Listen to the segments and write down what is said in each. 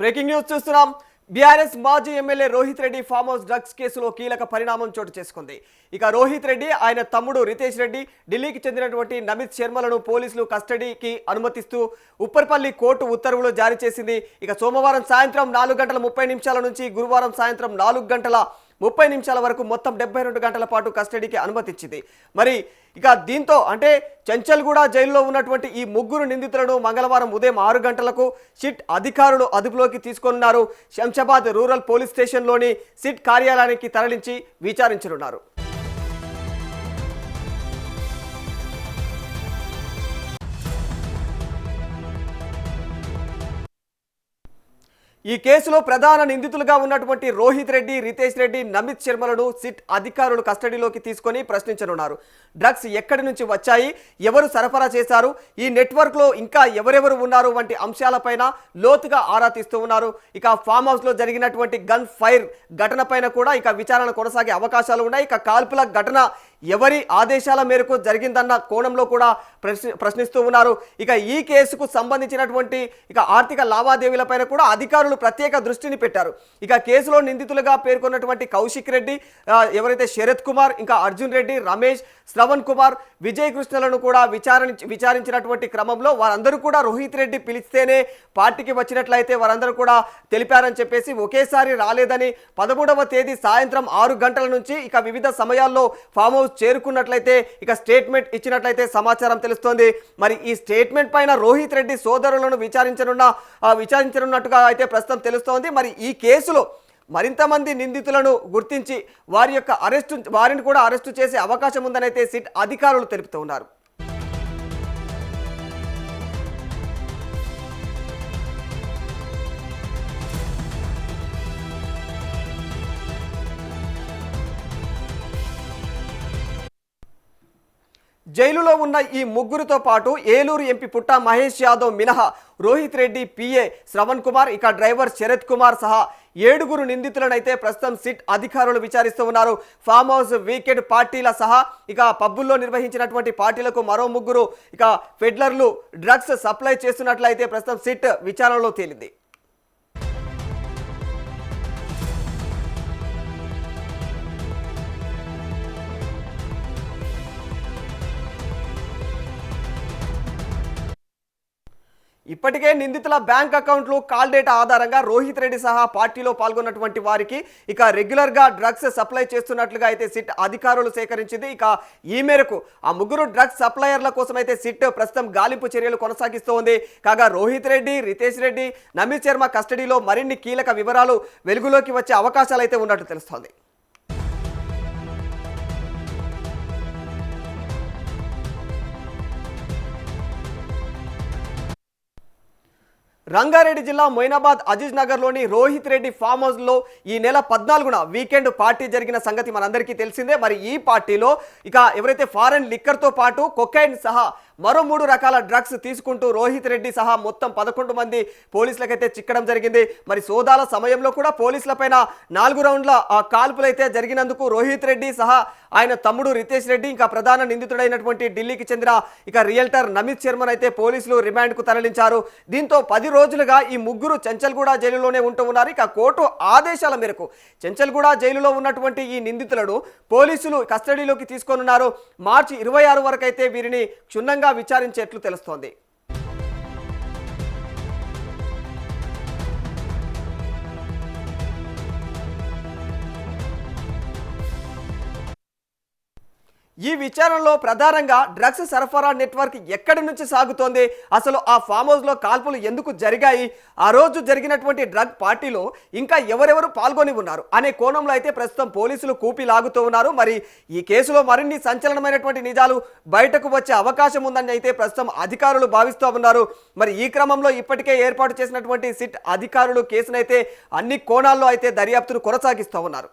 Breaking news చూస్తున్నాం. BRS మాజీ MLA Rohit Reddy farm house drugs కేసులో కీలక పరిణామం చోటు చేసుకుంది. ఇక రోహిత్ రెడ్డి, ఆయన తమ్ముడు రితేష్ రెడ్డి, ఢిల్లీకి చెందినటువంటి నమిత్ శర్మలను పోలీసులు కస్టడీకి అనుమతిస్తూ ఉప్పర్పల్లి కోర్టు ఉత్తర్వులు జారీ చేసింది. ఇక సోమవారం సాయంత్రం 4:30 నుంచి గురువారం సాయంత్రం 4:30 వరకు మొత్తం 72 గంటల పాటు కస్టడీకి అనుమతించింది. మరి ఇక దీంతో అంటే చెంచల్గూడ జైల్లో ఉన్నటువంటి ఈ ముగ్గురు నిందితులను మంగళవారం ఉదయం 6 గంటలకు సిట్ అధికారులు అదుపులోకి తీసుకున్నారు. శంషాబాద్ రూరల్ పోలీస్ స్టేషన్లోని సిట్ కార్యాలయానికి తరలించి విచారించనున్నారు. ఈ కేసులో ప్రధాన నిందితులుగా ఉన్నటువంటి రోహిత్ రెడ్డి, రితేష్ రెడ్డి, నమిత్ శర్మలను సిట్ అధికారులు కస్టడీలోకి తీసుకొని ప్రశ్నించనున్నారు. డ్రగ్స్ ఎక్కడి నుంచి వచ్చాయి, ఎవరు సరఫరా చేశారు, ఈ నెట్వర్క్లో ఇంకా ఎవరెవరు ఉన్నారు వంటి అంశాలపైన లోతుగా ఆరా తీస్తూ ఉన్నారు. ఇక ఫామ్ హౌస్లో జరిగినటువంటి గన్ ఫైర్ ఘటనపైన కూడా ఇక విచారణ కొనసాగే అవకాశాలు ఉన్నాయి. ఇక కాల్పుల ఘటన ఎవరి ఆదేశాల మేరకు జరిగిందన్న కోణంలో కూడా ప్రశ్నిస్తూ ఉన్నారు. ఇక ఈ కేసుకు సంబంధించినటువంటి ఇక ఆర్థిక లావాదేవీలపైన కూడా అధికారులు ప్రత్యేక దృష్టిని పెట్టారు. ఇక కేసులో నిందితులుగా పేర్కొన్నటువంటి కౌశిక్ రెడ్డి, ఎవరైతే శరత్ కుమార్, ఇంకా అర్జున్ రెడ్డి, రమేష్, శ్రవణ్ కుమార్, విజయ్ కృష్ణలను కూడా విచారించినటువంటి క్రమంలో వారందరూ కూడా రోహిత్ రెడ్డి పిలిస్తేనే పార్టీకి వచ్చినట్లయితే వారందరూ కూడా తెలిపారని చెప్పేసి, ఒకేసారి రాలేదని 13వ తేదీ సాయంత్రం 6 గంటల నుంచి ఇక వివిధ సమయాల్లో ఫామ్ హౌస్ చేరుకున్నట్లయితే ఇక స్టేట్మెంట్ ఇచ్చినట్లయితే సమాచారం తెలుస్తోంది. మరి ఈ స్టేట్మెంట్ పైన రోహిత్ రెడ్డి సోదరులను విచారించనున్నట్టుగా అయితే ప్రస్తుతం తెలుస్తోంది. మరి ఈ కేసులో మరింతమంది నిందితులను గుర్తించి వారిని కూడా అరెస్టు చేసే అవకాశం ఉందని అయితే సిట్ అధికారులు తెలుపుతూ ఉన్నారు. జైలులో ఉన్న ఈ ముగ్గురితో పాటు ఏలూరు ఎంపీ పుట్ట మహేష్ యాదవ్ మినహా రోహిత్ రెడ్డి పిఏ శ్రవణ్ కుమార్, ఇక డ్రైవర్ శరత్ కుమార్ సహా 7 నిందితులను అయితే ప్రస్తుతం సిట్ అధికారులు విచారిస్తూ ఉన్నారు. ఫామ్ హౌస్, వీకెండ్ పార్టీల సహా ఇక పబ్బుల్లో నిర్వహించినటువంటి పార్టీలకు మరో 3 ఇక ఫెడ్లర్లు డ్రగ్స్ సప్లై చేస్తున్నట్లయితే ప్రస్తుతం సిట్ విచారణలో తేలింది. ఇప్పటికే నిందితుల బ్యాంక్ అకౌంట్లు, కాల్ డేటా ఆధారంగా రోహిత్ రెడ్డి సహా పార్టీలో పాల్గొన్నటువంటి వారికి ఇక రెగ్యులర్గా డ్రగ్స్ సప్లై చేస్తున్నట్లుగా అయితే సిట్ అధికారులు సేకరించింది. ఇక ఈ మేరకు ఆ 3 డ్రగ్స్ సప్లయర్ల కోసం అయితే సిట్ ప్రస్తుతం గాలింపు చర్యలు కొనసాగిస్తోంది. కాగా రోహిత్ రెడ్డి, రితేష్ రెడ్డి, నమిత్ శర్మ కస్టడీలో మరిన్ని కీలక వివరాలు వెలుగులోకి వచ్చే అవకాశాలు అయితే ఉన్నట్టు తెలుస్తోంది. రంగారెడ్డి జిల్లా మొయినాబాద్ అజీజ్ నగర్లోని రోహిత్ రెడ్డి ఫామ్ హౌస్లో ఈ నెల 14న వీకెండ్ పార్టీ జరిగిన సంగతి మనందరికీ తెలిసిందే. మరి ఈ పార్టీలో ఇక ఎవరైతే ఫారెన్ లిక్కర్తో పాటు కొకైన్ సహా మరో 3 రకాల డ్రగ్స్ తీసుకుంటూ రోహిత్ రెడ్డి సహా మొత్తం 11 మంది పోలీసులకైతే చిక్కడం జరిగింది. మరి సోదాల సమయంలో కూడా పోలీసులపైన 4 రౌండ్ల కాల్పులైతే జరిగినందుకు రోహిత్ రెడ్డి సహా ఆయన తమ్ముడు రితేష్ రెడ్డి, ఇంకా ప్రధాన నిందితుడైనటువంటి ఢిల్లీకి చెందిన ఇక రియల్టర్ నమిత్ శర్మను అయితే పోలీసులు రిమాండ్కు తరలించారు. దీంతో 10 రోజులుగా ఈ 3 చెంచల్గూడ జైలులోనే ఉంటూ ఉన్నారు. ఇక కోర్టు ఆదేశాల మేరకు చెంచల్గూడ జైలులో ఉన్నటువంటి ఈ నిందితులను పోలీసులు కస్టడీలోకి తీసుకొనున్నారు. మార్చి 26 వరకు అయితే వీరిని క్షుణ్ణంగా విచారించేట్లు తెలుస్తోంది. ఈ విచారణలో ప్రధానంగా డ్రగ్స్ సరఫరా నెట్వర్క్ ఎక్కడి నుంచి సాగుతోంది, అసలు ఆ ఫామ్ హౌస్లో కాల్పులు ఎందుకు జరిగాయి, ఆ రోజు జరిగినటువంటి డ్రగ్ పార్టీలో ఇంకా ఎవరెవరు పాల్గొని ఉన్నారు అనే కోణంలో అయితే ప్రస్తుతం పోలీసులు కూపి లాగుతూ ఉన్నారు. మరి ఈ కేసులో మరిన్ని సంచలనమైనటువంటి నిజాలు బయటకు వచ్చే అవకాశం ఉందని అయితే ప్రస్తుతం అధికారులు భావిస్తూ ఉన్నారు. మరి ఈ క్రమంలో ఇప్పటికే ఏర్పాటు చేసినటువంటి సిట్ అధికారులు కేసునైతే అన్ని కోణాల్లో అయితే దర్యాప్తును కొనసాగిస్తూ ఉన్నారు.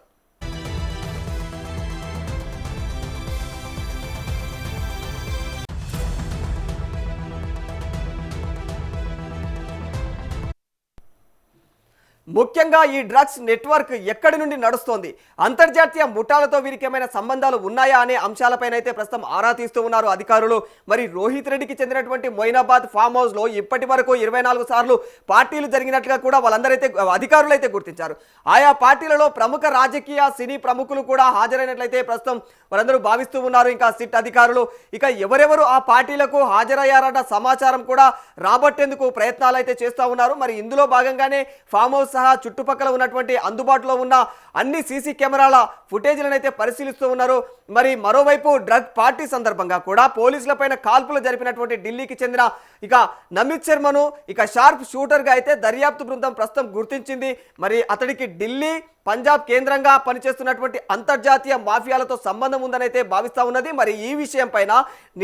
ముఖ్యంగా ఈ డ్రగ్స్ నెట్వర్క్ ఎక్కడి నుండి నడుస్తోంది, అంతర్జాతీయ ముఠాలతో వీరికి ఏమైనా సంబంధాలు ఉన్నాయా అనే అంశాలపైన అయితే ప్రస్తుతం ఆరా తీస్తూ ఉన్నారు అధికారులు. మరి రోహిత్ రెడ్డికి చెందినటువంటి మొయినాబాద్ ఫామ్ హౌస్ లో ఇప్పటి వరకు 24 సార్లు పార్టీలు జరిగినట్లుగా కూడా వాళ్ళందరైతే అధికారులు అయితే గుర్తించారు. ఆయా పార్టీలలో ప్రముఖ రాజకీయ సినీ ప్రముఖులు కూడా హాజరైనట్లయితే ప్రస్తుతం వారందరూ భావిస్తూ ఉన్నారు. ఇంకా సిట్ అధికారులు ఇక ఎవరెవరు ఆ పార్టీలకు హాజరయ్యారన్న సమాచారం కూడా రాబట్టేందుకు ప్రయత్నాలు అయితే చేస్తూ ఉన్నారు. మరి ఇందులో భాగంగానే ఫామ్ హౌస్ సహా చుట్టుపక్కల ఉన్నటువంటి అందుబాటులో ఉన్న అన్ని సీసీ కెమెరాల ఫుటేజ్లను అయితే పరిశీలిస్తూ ఉన్నారు. మరి మరోవైపు డ్రగ్ పార్టీ సందర్భంగా కూడా పోలీసులపైన కాల్పులు జరిపినటువంటి ఢిల్లీకి చెందిన ఇక నమిత్ శర్మను ఇక షార్ప్ షూటర్గా అయితే దర్యాప్తు బృందం ప్రస్తుతం గుర్తించింది. మరి అతడికి ఢిల్లీ పంజాబ్ కేంద్రంగా పనిచేస్తున్నటువంటి అంతర్జాతీయ మాఫియాలతో సంబంధం ఉందని అయితే భావిస్తూ ఉన్నది. మరి ఈ విషయం పైన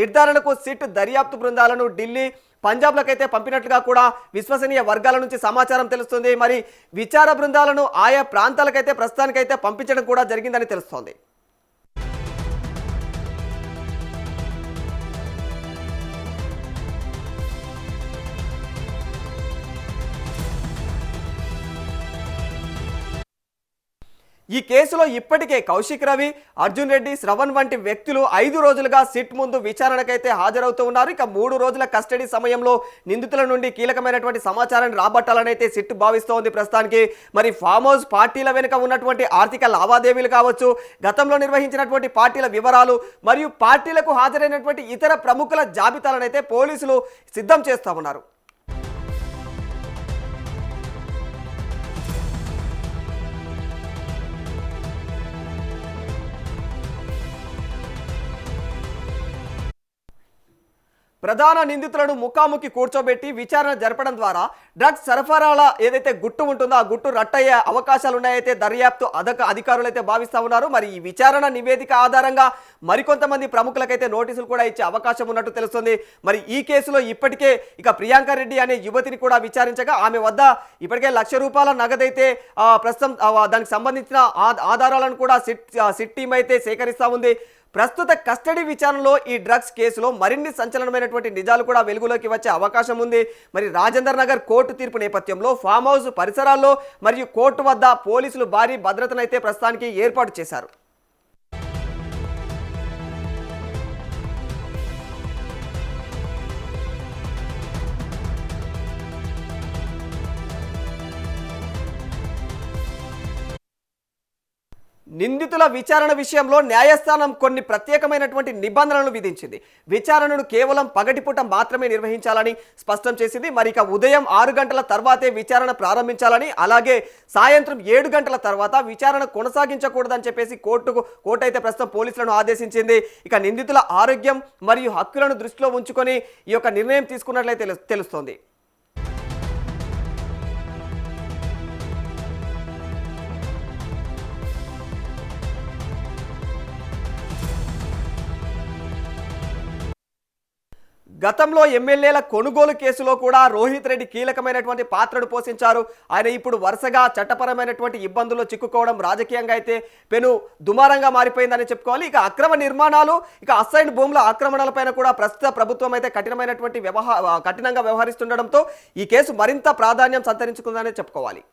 నిర్ధారణకు సిట్ దర్యాప్తు బృందాలను ఢిల్లీ పంజాబ్లకైతే పంపినట్లుగా కూడా విశ్వసనీయ వర్గాల నుంచి సమాచారం తెలుస్తుంది. మరి విచార బృందాలను ఆయా ప్రాంతాలకైతే ప్రస్తుతానికైతే పంపించడం కూడా జరిగిందని తెలుస్తోంది. ఈ కేసులో ఇప్పటికే కౌశిక్ రవి, అర్జున్ రెడ్డి, శ్రవణ్ వంటి వ్యక్తులు 5 రోజులుగా సిట్ ముందు విచారణకైతే హాజరవుతూ ఉన్నారు. ఇక 3 రోజుల కస్టడీ సమయంలో నిందితుల నుండి కీలకమైనటువంటి సమాచారాన్ని రాబట్టాలని అయితే సిట్ భావిస్తోంది ప్రస్తుతానికి. మరి ఫామ్ హౌస్ పార్టీల వెనుక ఉన్నటువంటి ఆర్థిక లావాదేవీలు కావచ్చు, గతంలో నిర్వహించినటువంటి పార్టీల వివరాలు మరియు పార్టీలకు హాజరైనటువంటి ఇతర ప్రముఖుల జాబితాలను అయితే పోలీసులు సిద్ధం చేస్తూ ఉన్నారు. ప్రధాన నిందితులను ముఖాముఖి కూర్చోబెట్టి విచారణ జరపడం ద్వారా డ్రగ్స్ సరఫరాల ఏదైతే గుట్టు ఉంటుందో ఆ గుట్టు రట్టయ్యే అవకాశాలు ఉన్నాయైతే దర్యాప్తు అధికారులు అయితే భావిస్తూ ఉన్నారు. మరి ఈ విచారణ నివేదిక ఆధారంగా మరికొంతమంది ప్రముఖులకైతే నోటీసులు కూడా ఇచ్చే అవకాశం ఉన్నట్టు తెలుస్తుంది. మరి ఈ కేసులో ఇప్పటికే ఇక ప్రియాంక రెడ్డి అనే యువతిని కూడా విచారించగా ఆమె వద్ద ఇప్పటికే ₹1,00,000 నగదైతే ప్రస్తుతం దానికి సంబంధించిన ఆధారాలను కూడా సిట్ టీం అయితే సేకరిస్తూ ఉంది. ప్రస్తుత కస్టడీ విచారణలో ఈ డ్రగ్స్ కేసులో మరిన్ని సంచలనమైనటువంటి నిజాలు కూడా వెలుగులోకి వచ్చే అవకాశం ఉంది. మరి రాజేందర్ నగర్ కోర్టు తీర్పు నేపథ్యంలో ఫామ్ హౌస్ పరిసరాల్లో మరియు కోర్టు వద్ద పోలీసులు భారీ భద్రతనైతే ప్రస్తుతానికి ఏర్పాటు చేశారు. నిందితుల విచారణ విషయంలో న్యాయస్థానం కొన్ని ప్రత్యేకమైనటువంటి నిబంధనలను విధించింది. విచారణను కేవలం పగటిపూట మాత్రమే నిర్వహించాలని స్పష్టం చేసింది. మరి ఇక ఉదయం 6 గంటల తర్వాతే విచారణ ప్రారంభించాలని, అలాగే సాయంత్రం 7 గంటల తర్వాత విచారణ కొనసాగించకూడదని చెప్పేసి కోర్టు అయితే ప్రస్తుతం పోలీసులను ఆదేశించింది. ఇక నిందితుల ఆరోగ్యం మరియు హక్కులను దృష్టిలో ఉంచుకొని ఈ యొక్క నిర్ణయం తీసుకున్నట్లయితే తెలుస్తోంది. గతంలో ఎమ్మెల్యేల కొనుగోలు కేసులో కూడా రోహిత్ రెడ్డి కీలకమైనటువంటి పాత్రను పోషించారు. ఆయన ఇప్పుడు వరుసగా చట్టపరమైనటువంటి ఇబ్బందుల్లో చిక్కుకోవడం రాజకీయంగా అయితే పెను దుమారంగా మారిపోయిందని చెప్పుకోవాలి. ఇక అక్రమ నిర్మాణాలు, ఇక అసైన్ భూముల ఆక్రమణలపైన కూడా ప్రస్తుత ప్రభుత్వం అయితే కఠినంగా వ్యవహరిస్తుండడంతో ఈ కేసు మరింత ప్రాధాన్యం సంతరించుకుందని చెప్పుకోవాలి.